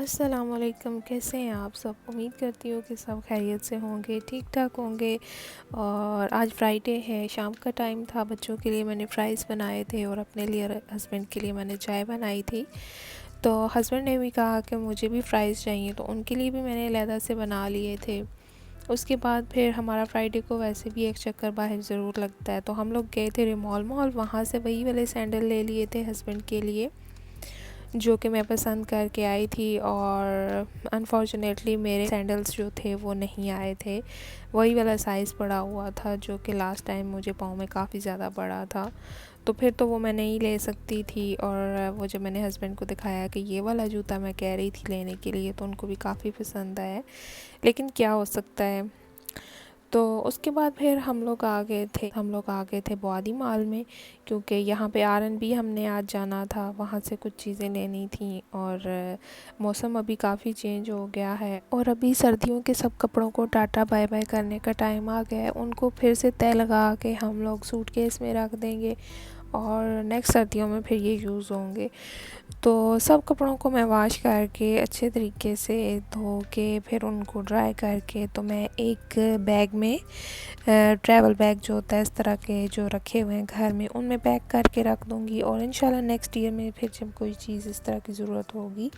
अस्सलामुअलैकुम। कैसे हैं आप सब? उम्मीद करती हूँ कि सब खैरियत से होंगे, ठीक ठाक होंगे। और आज फ्राइडे है, शाम का टाइम था। बच्चों के लिए मैंने फ़्राइज़ बनाए थे और अपने लिए और हस्बैंड के लिए मैंने चाय बनाई थी। तो हस्बैंड ने भी कहा कि मुझे भी फ़्राइज़ चाहिए, तो उनके लिए भी मैंने अलहदा से बना लिए थे। उसके बाद फिर हमारा फ्राइडे को वैसे भी एक चक्कर बाहर ज़रूर लगता है, तो हम लोग गए थे रिमॉल मॉल। वहाँ से वही वाले सैंडल ले लिए थे हस्बैंड के लिए, जो कि मैं पसंद करके आई थी। और अनफॉर्चुनेटली मेरे सैंडल्स जो थे वो नहीं आए थे। वही वाला साइज़ पड़ा हुआ था जो कि लास्ट टाइम मुझे पाँव में काफ़ी ज़्यादा बड़ा था। तो फिर तो वो मैं नहीं ले सकती थी। और वो जब मैंने हस्बैंड को दिखाया कि ये वाला जूता मैं कह रही थी लेने के लिए, तो उनको भी काफ़ी पसंद आया। लेकिन क्या हो सकता है। तो उसके बाद फिर हम लोग आ गए थे बुआदी माल में, क्योंकि यहाँ पे आर.एन.बी हमने आज जाना था, वहाँ से कुछ चीज़ें लेनी थी। और मौसम अभी काफ़ी चेंज हो गया है और अभी सर्दियों के सब कपड़ों को टाटा बाय बाय करने का टाइम आ गया है। उनको फिर से तय लगा के हम लोग सूटकेस में रख देंगे और नेक्स्ट सर्दियों में फिर ये यूज़ होंगे। तो सब कपड़ों को मैं वॉश करके अच्छे तरीके से धो के फिर उनको ड्राई करके, तो मैं एक बैग में, ट्रैवल बैग जो होता है इस तरह के जो रखे हुए हैं घर में, उनमें पैक करके रख दूँगी। और इंशाल्लाह नेक्स्ट ईयर में फिर जब कोई चीज़ इस तरह की ज़रूरत होगी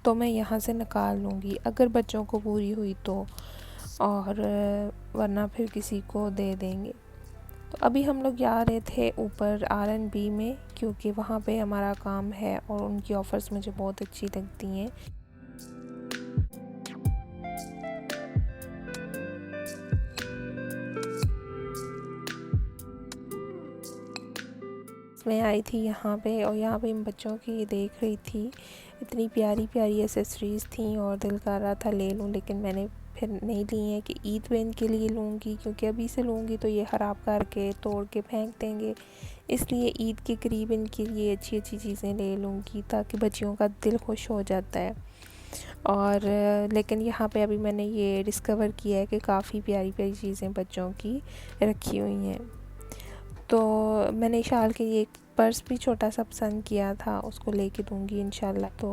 तो मैं यहाँ से निकाल लूँगी, अगर बच्चों को पूरी हुई तो। और वरना फिर किसी को दे देंगे। तो अभी हम लोग जा रहे थे ऊपर आर.एन.बी में, क्योंकि वहाँ पे हमारा काम है और उनकी ऑफ़र्स मुझे बहुत अच्छी लगती हैं। मैं आई थी यहाँ पे और यहाँ पे मैं बच्चों की देख रही थी। इतनी प्यारी प्यारी एसेसरीज़ थी और दिल कर रहा था ले लूँ, लेकिन मैंने फिर नहीं ली हैं कि ईद पे इनके लिए लूँगी, क्योंकि अभी से लूँगी तो ये ख़राब करके तोड़ के फेंक देंगे। इसलिए ईद के करीब इनके लिए अच्छी अच्छी चीज़ें ले लूँगी, ताकि बच्चियों का दिल खुश हो जाता है। और लेकिन यहाँ पे अभी मैंने ये डिस्कवर किया है कि काफ़ी प्यारी प्यारी चीज़ें बच्चों की रखी हुई हैं। तो मैंने इशाल के लिए एक पर्स भी छोटा सा पसंद किया था, उसको लेके दूँगी इंशाल्लाह। तो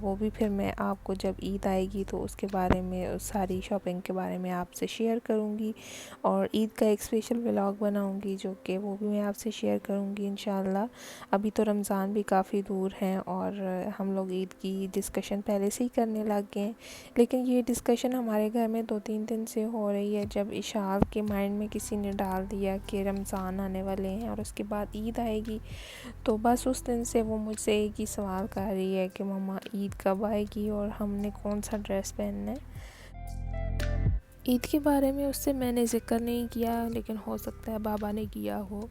वो भी फिर मैं आपको जब ईद आएगी तो उसके बारे में, उस सारी शॉपिंग के बारे में आपसे शेयर करूँगी। और ईद का एक स्पेशल व्लॉग बनाऊँगी जो कि वो भी मैं आपसे शेयर करूँगी इंशाल्लाह। अभी तो रमज़ान भी काफ़ी दूर हैं और हम लोग ईद की डिस्कशन पहले से ही करने लग गए हैं। लेकिन ये डिस्कशन हमारे घर में 2-3 दिन से हो रही है, जब इशाल के माइंड में किसी ने डाल दिया कि रमज़ान आने वाले हैं और उसके बाद ईद आएगी। तो बस उस दिन से वो मुझसे एक ही सवाल कर रही है कि मम्मा ईद कब आएगी और हमने कौन सा ड्रेस पहनना है। ईद के बारे में उससे मैंने ज़िक्र नहीं किया, लेकिन हो सकता है बाबा ने किया हो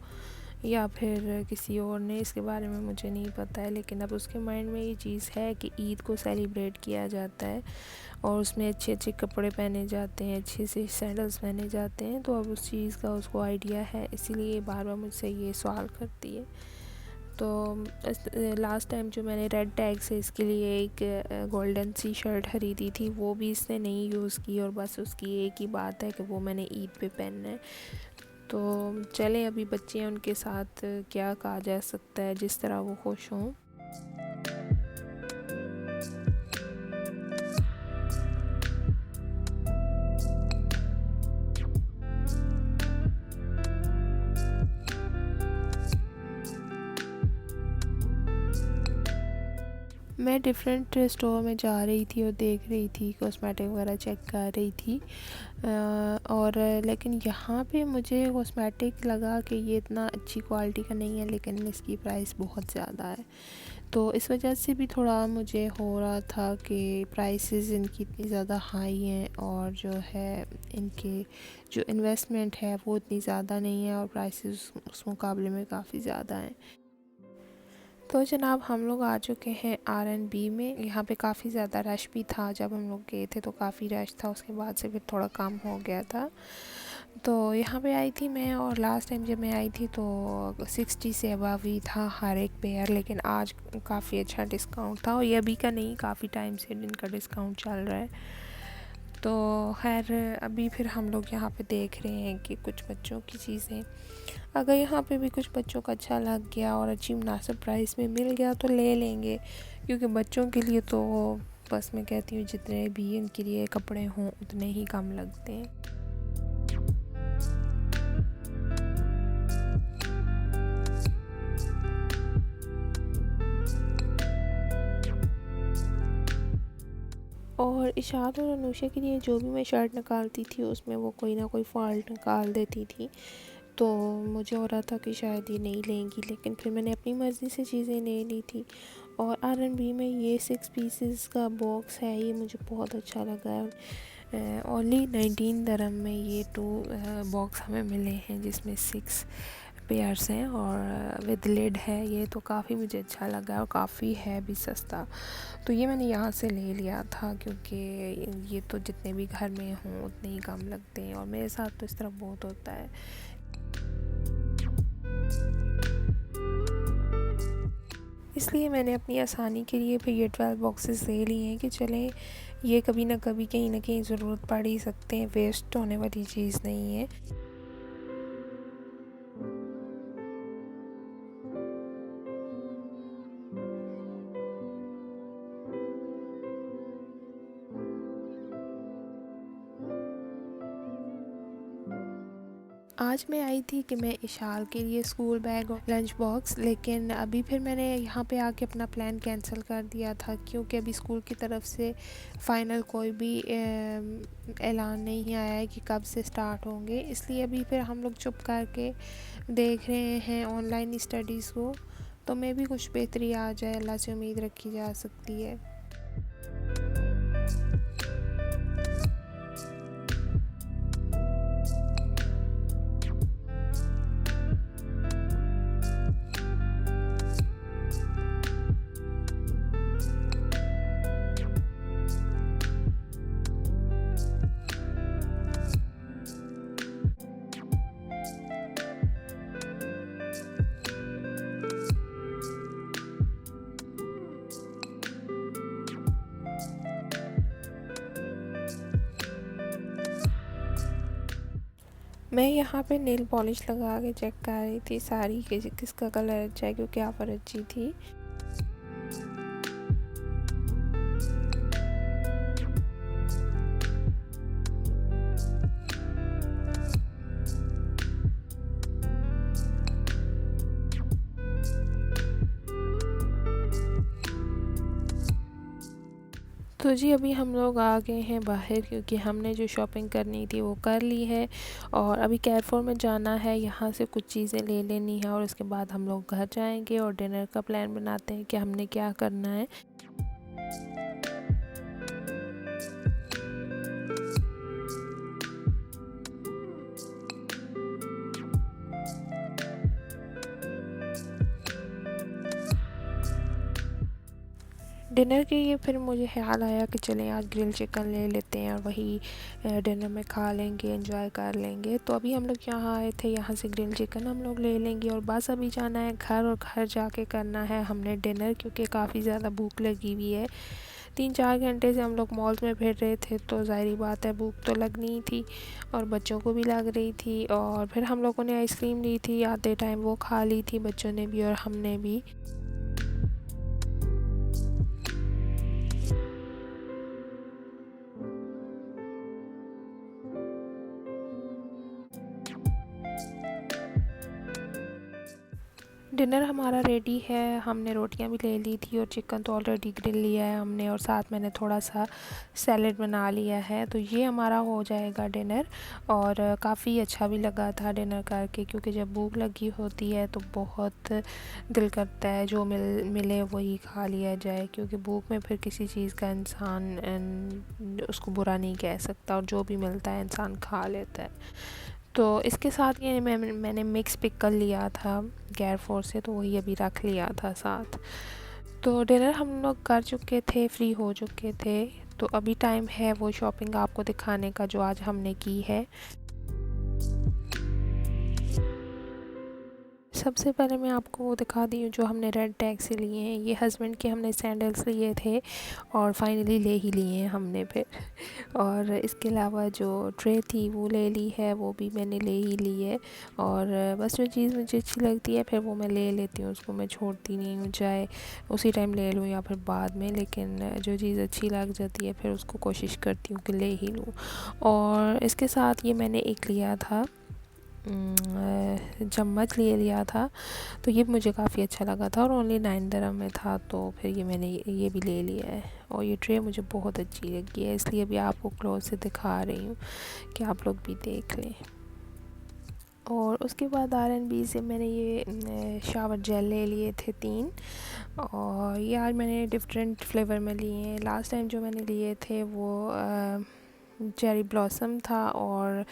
या फिर किसी और ने, इसके बारे में मुझे नहीं पता है। लेकिन अब उसके माइंड में ये चीज़ है कि ईद को सेलिब्रेट किया जाता है और उसमें अच्छे अच्छे कपड़े पहने जाते हैं, अच्छे से सैंडल्स पहने जाते हैं। तो अब उस चीज़ का उसको आइडिया है, इसीलिए बार बार मुझसे ये सवाल करती है। तो लास्ट टाइम जो मैंने रेड टैग से इसके लिए एक गोल्डन सी शर्ट ख़रीदी थी, वो भी इसने नहीं यूज़ की और बस उसकी एक ही बात है कि वो मैंने ईद पे पहनना है। तो चलें, अभी बच्चे हैं, उनके साथ क्या कहा जा सकता है, जिस तरह वो खुश हों। मैं डिफरेंट स्टोर में जा रही थी और देख रही थी, कॉस्मेटिक वगैरह चेक कर रही थी। और लेकिन यहाँ पे मुझे कॉस्मेटिक लगा कि ये इतना अच्छी क्वालिटी का नहीं है, लेकिन इसकी प्राइस बहुत ज़्यादा है। तो इस वजह से भी थोड़ा मुझे हो रहा था कि प्राइसेस इनकी इतनी ज़्यादा हाई हैं और जो है इनके जो इन्वेस्टमेंट है वो इतनी ज़्यादा नहीं है और प्राइसेस उस मुकाबले में काफ़ी ज़्यादा हैं। तो जनाब हम लोग आ चुके हैं आर.एन.बी में। यहाँ पे काफ़ी ज़्यादा रश भी था, जब हम लोग गए थे तो काफ़ी रश था, उसके बाद से फिर थोड़ा कम हो गया था। तो यहाँ पे आई थी मैं, और लास्ट टाइम जब मैं आई थी तो 60 से अबव ही था हर एक पेयर, लेकिन आज काफ़ी अच्छा डिस्काउंट था। और ये अभी का नहीं, काफ़ी टाइम से इनका डिस्काउंट चल रहा है। तो खैर अभी फिर हम लोग यहाँ पे देख रहे हैं कि कुछ बच्चों की चीज़ें, अगर यहाँ पे भी कुछ बच्चों का अच्छा लग गया और अच्छी मुनासिब प्राइस में मिल गया तो ले लेंगे, क्योंकि बच्चों के लिए तो बस मैं कहती हूँ जितने भी उनके लिए कपड़े हों उतने ही कम लगते हैं। और इशात और अनुषा के लिए जो भी मैं शर्ट निकालती थी उसमें वो कोई ना कोई फ़ॉल्ट निकाल देती थी, तो मुझे हो रहा था कि शायद ये नहीं लेंगी, लेकिन फिर मैंने अपनी मर्ज़ी से चीज़ें ले ली थी। और R&B में ये 6 पीसेस का बॉक्स है, ये मुझे बहुत अच्छा लगा है। ओनली 19 dirham में ये 2 बॉक्स हमें मिले हैं जिसमें 6 पेयर्स हैं और विद लिड है। ये तो काफ़ी मुझे अच्छा लगा और काफ़ी है भी सस्ता, तो ये मैंने यहाँ से ले लिया था क्योंकि ये तो जितने भी घर में हों उतने ही कम लगते हैं और मेरे साथ तो इस तरह बहुत होता है। इसलिए मैंने अपनी आसानी के लिए फिर ये 12 बॉक्सेस ले लिए हैं कि चलें ये कभी ना कहीं ज़रूरत पड़ ही सकते हैं, वेस्ट होने वाली चीज़ नहीं है। आज मैं आई थी कि मैं इशाल के लिए स्कूल बैग और लंच बॉक्स, लेकिन अभी फिर मैंने यहाँ पे आके अपना प्लान कैंसिल कर दिया था क्योंकि अभी स्कूल की तरफ से फ़ाइनल कोई भी ऐलान नहीं आया है कि कब से स्टार्ट होंगे, इसलिए अभी फिर हम लोग चुप करके देख रहे हैं ऑनलाइन स्टडीज़ को। तो मैं भी कुछ बेहतरी आ जाए, अल्लाह से उम्मीद रखी जा सकती है। मैं यहाँ पे नेल पॉलिश लगा के चेक कर रही थी सारी कि किसका कलर अच्छा है क्योंकि ऑफ़र अच्छी थी। तो जी अभी हम लोग आ गए हैं बाहर क्योंकि हमने जो शॉपिंग करनी थी वो कर ली है और अभी कैरफोर में जाना है, यहाँ से कुछ चीज़ें ले लेनी है और उसके बाद हम लोग घर जाएंगे और डिनर का प्लान बनाते हैं कि हमने क्या करना है। डिनर के लिए फिर मुझे ख्याल आया कि चलें आज ग्रिल चिकन ले लेते हैं और वही डिनर में खा लेंगे, एंजॉय कर लेंगे। तो अभी हम लोग यहाँ आए थे, यहाँ से ग्रिल चिकन हम लोग ले लेंगे और बस अभी जाना है घर और घर जाके करना है हमने डिनर क्योंकि काफ़ी ज़्यादा भूख लगी हुई है। 3-4 घंटे से हम लोग मॉल्स में फिर रहे थे तो ज़ाहिर बात है भूख तो लगनी ही थी और बच्चों को भी लग रही थी। और फिर हम लोगों ने आइसक्रीम ली थी, आधे टाइम वो खा ली थी बच्चों ने भी और हमने भी। डिनर हमारा रेडी है, हमने रोटियां भी ले ली थी और चिकन तो ऑलरेडी ग्रिल लिया है हमने और साथ मैंने थोड़ा सा सैलेड बना लिया है। तो ये हमारा हो जाएगा डिनर और काफ़ी अच्छा भी लगा था डिनर करके क्योंकि जब भूख लगी होती है तो बहुत दिल करता है जो मिले वही खा लिया जाए क्योंकि भूख में फिर किसी चीज़ का इंसान उसको बुरा नहीं कह सकता और जो भी मिलता है इंसान खा लेता है। तो इसके साथ ये मैंने मिक्स पिकल लिया था कैरफोर से, तो वही अभी रख लिया था साथ। तो डिनर हम लोग कर चुके थे, फ्री हो चुके थे, तो अभी टाइम है वो शॉपिंग आपको दिखाने का जो आज हमने की है। सबसे पहले मैं आपको दिखा दी हूँ जो हमने रेड टैग से लिए हैं। ये हस्बैंड के हमने सैंडल्स लिए थे और फाइनली ले ही लिए हैं हमने फिर। और इसके अलावा जो ट्रे थी वो ले ली है, वो भी मैंने ले ही ली है। और बस जो चीज़ मुझे अच्छी लगती है फिर वो मैं ले लेती हूँ, उसको मैं छोड़ती नहीं हूँ, चाहे उसी टाइम ले लूँ या फिर बाद में। लेकिन जो चीज़ अच्छी लग जाती है फिर उसको कोशिश करती हूँ कि ले ही लूँ। और इसके साथ ये मैंने एक लिया था चम्मच ले लिया था, तो ये मुझे काफ़ी अच्छा लगा था और ओनली 9 दिरहम में था, तो फिर ये मैंने ये भी ले लिया है। और ये ट्रे मुझे बहुत अच्छी लगी है, इसलिए भी आपको क्लोज से दिखा रही हूँ कि आप लोग भी देख लें। और उसके बाद R&B से मैंने ये शावर जेल ले लिए थे 3, और ये आज मैंने डिफरेंट फ्लेवर में लिए हैं। लास्ट टाइम जो मैंने लिए थे वो चेरी ब्लॉसम था और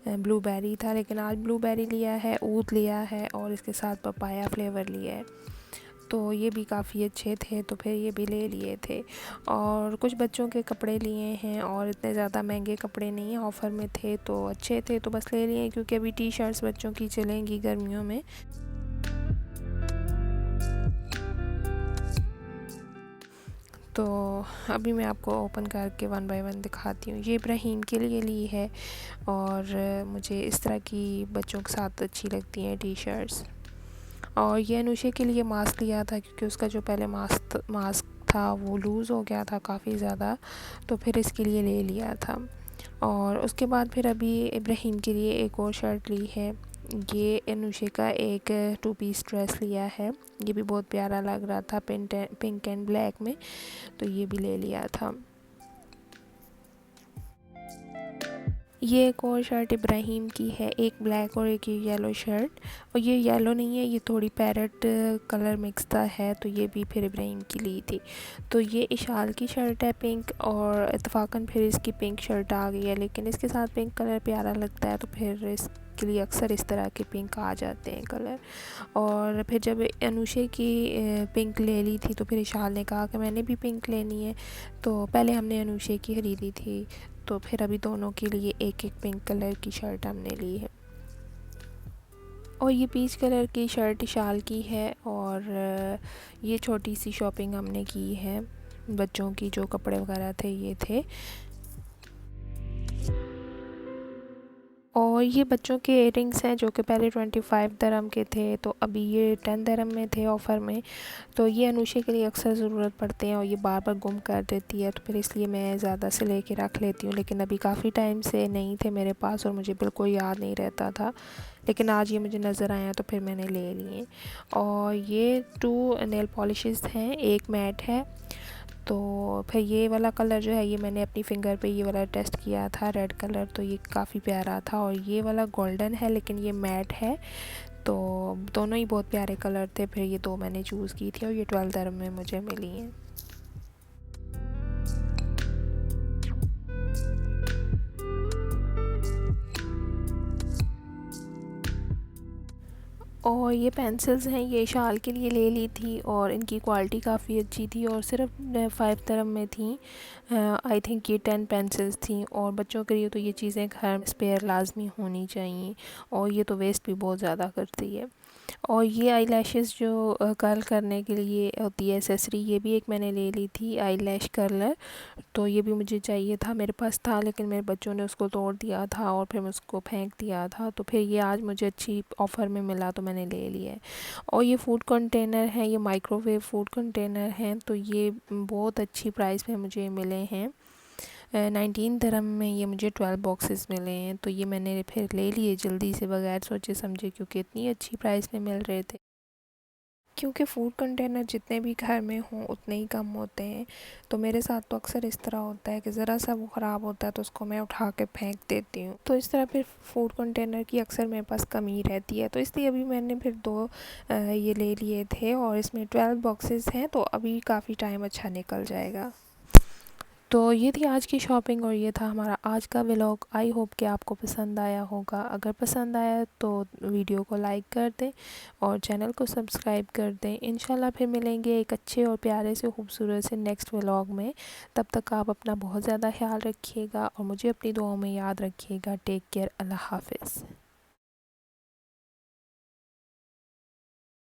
ब्लूबेरी था, लेकिन आज ब्लूबेरी लिया है, ऊद लिया है और इसके साथ पपाया फ्लेवर लिया है। तो ये भी काफ़ी अच्छे थे, तो फिर ये भी ले लिए थे। और कुछ बच्चों के कपड़े लिए हैं और इतने ज़्यादा महंगे कपड़े नहीं हैं, ऑफ़र में थे तो अच्छे थे तो बस ले लिए, क्योंकि अभी टी शर्ट्स बच्चों की चलेंगी गर्मियों में। तो अभी मैं आपको ओपन करके 1 बाय 1 दिखाती हूँ। ये इब्राहीम के लिए ली है और मुझे इस तरह की बच्चों के साथ अच्छी लगती हैं टी शर्ट्स। और ये अनुषे के लिए मास्क लिया था, क्योंकि उसका जो पहले मास्क था वो लूज़ हो गया था काफ़ी ज़्यादा, तो फिर इसके लिए ले लिया था। और उसके बाद फिर अभी इब्राहीम के लिए एक और शर्ट ली है। ये अनुषे का एक 2 पीस ड्रेस लिया है, ये भी बहुत प्यारा लग रहा था पिंक एंड ब्लैक में, तो ये भी ले लिया था। ये एक और शर्ट इब्राहीम की है, एक ब्लैक और एक ये येलो शर्ट, और ये येलो नहीं है, ये थोड़ी पैरेट कलर मिक्स था है, तो ये भी फिर इब्राहीम की ली थी। तो ये इशाल की शर्ट है पिंक, और इत्तफाकन फिर इसकी पिंक शर्ट आ गई है, लेकिन इसके साथ पिंक कलर प्यारा लगता है तो फिर इसके लिए अक्सर इस तरह के पिंक आ जाते हैं कलर। और फिर जब अनुषे की पिंक ले ली थी तो फिर इशाल ने कहा कि मैंने भी पिंक लेनी है, तो पहले हमने अनुषे की ख़रीदी थी, तो फिर अभी दोनों के लिए एक एक पिंक कलर की शर्ट हमने ली है। और ये पीच कलर की शर्ट इशाल की है, और ये छोटी सी शॉपिंग हमने की है, बच्चों की जो कपड़े वगैरह थे ये थे। और ये बच्चों के इयररिंग्स हैं जो कि पहले 25 दिरहम के थे, तो अभी ये 10 दिरहम में थे ऑफ़र में। तो ये अनुषे के लिए अक्सर ज़रूरत पड़ते हैं और ये बार बार गुम कर देती है, तो फिर इसलिए मैं ज़्यादा से लेके रख लेती हूँ। लेकिन अभी काफ़ी टाइम से नहीं थे मेरे पास और मुझे बिल्कुल याद नहीं रहता था, लेकिन आज ये मुझे नज़र आया तो फिर मैंने ले लिए। और ये 2 नेल पॉलिशेस हैं, एक मैट है। तो फिर ये वाला कलर जो है ये मैंने अपनी फ़िंगर पे ये वाला टेस्ट किया था, रेड कलर, तो ये काफ़ी प्यारा था। और ये वाला गोल्डन है लेकिन ये मैट है, तो दोनों ही बहुत प्यारे कलर थे। फिर ये 2 मैंने चूज़ की थी और ये 12 दिरहम में मुझे मिली हैं। और ये पेंसिल्स हैं, ये शाल के लिए ले ली थी और इनकी क्वालिटी काफ़ी अच्छी थी और सिर्फ 5 दिरहम में थी। आई थिंक ये 10 पेंसिल्स थी, और बच्चों के लिए तो ये चीज़ें घर में स्पेयर लाजमी होनी चाहिए, और ये तो वेस्ट भी बहुत ज़्यादा करती है। और ये आई लैशेज़ जो कर्ल करने के लिए होती है एक्सेसरी, ये भी एक मैंने ले ली थी, आई लैश कर्लर। तो ये भी मुझे चाहिए था, मेरे पास था, लेकिन मेरे बच्चों ने उसको तोड़ दिया था और फिर मैं उसको फेंक दिया था, तो फिर ये आज मुझे अच्छी ऑफ़र में मिला तो मैंने ले लिया है। और ये फ़ूड कंटेनर हैं, ये माइक्रोवेव फ़ूड कंटेनर हैं, तो ये बहुत अच्छी प्राइस में मुझे मिले हैं। 19 दिरहम में ये मुझे 12 बॉक्सेस मिले हैं, तो ये मैंने फिर ले लिए जल्दी से बगैर सोचे समझे, क्योंकि इतनी अच्छी प्राइस में मिल रहे थे। क्योंकि फ़ूड कंटेनर जितने भी घर में हों उतने ही कम होते हैं, तो मेरे साथ तो अक्सर इस तरह होता है कि ज़रा सा वो ख़राब होता है तो उसको मैं उठा के फेंक देती हूँ, तो इस तरह फिर फ़ूड कंटेनर की अक्सर मेरे पास कमी रहती है। तो इसलिए अभी मैंने फिर 2 ये ले लिए थे और इसमें 12 बॉक्सेस हैं, तो अभी काफ़ी टाइम अच्छा निकल जाएगा। तो ये थी आज की शॉपिंग और ये था हमारा आज का व्लॉग। आई होप कि आपको पसंद आया होगा। अगर पसंद आया तो वीडियो को लाइक कर दें और चैनल को सब्सक्राइब कर दें। इंशाल्लाह फिर मिलेंगे एक अच्छे और प्यारे से खूबसूरत से नेक्स्ट व्लॉग में। तब तक आप अपना बहुत ज़्यादा ख्याल रखिएगा और मुझे अपनी दुआओं में याद रखिएगा। Take care. अल्लाह हाफ़िज़।